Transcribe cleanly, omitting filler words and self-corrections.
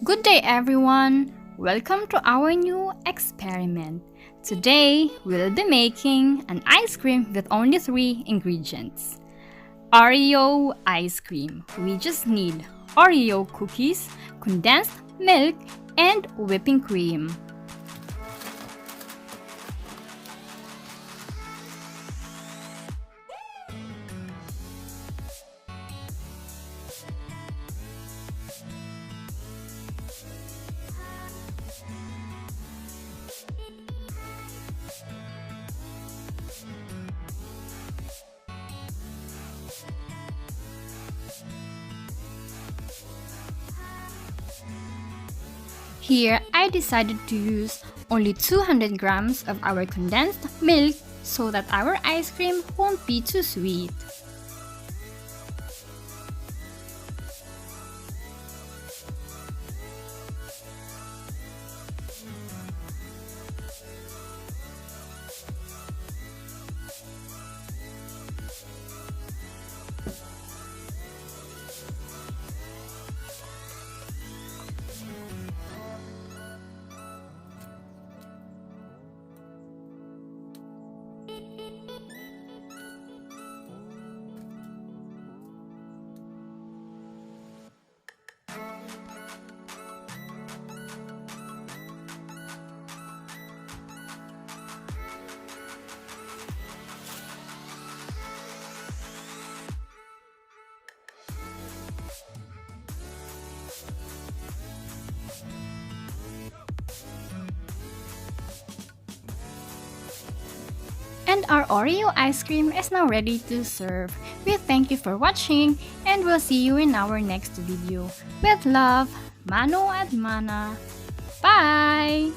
Good day everyone! Welcome to our new experiment. Today, we'll be making an ice cream with only 3 ingredients. Oreo ice cream. We just need Oreo cookies, condensed milk, and whipping cream. Here, I decided to use only 200 grams of our condensed milk so that our ice cream won't be too sweet. And our Oreo ice cream is now ready to serve. We thank you for watching and we'll see you in our next video. With love, Mano and Mana. Bye!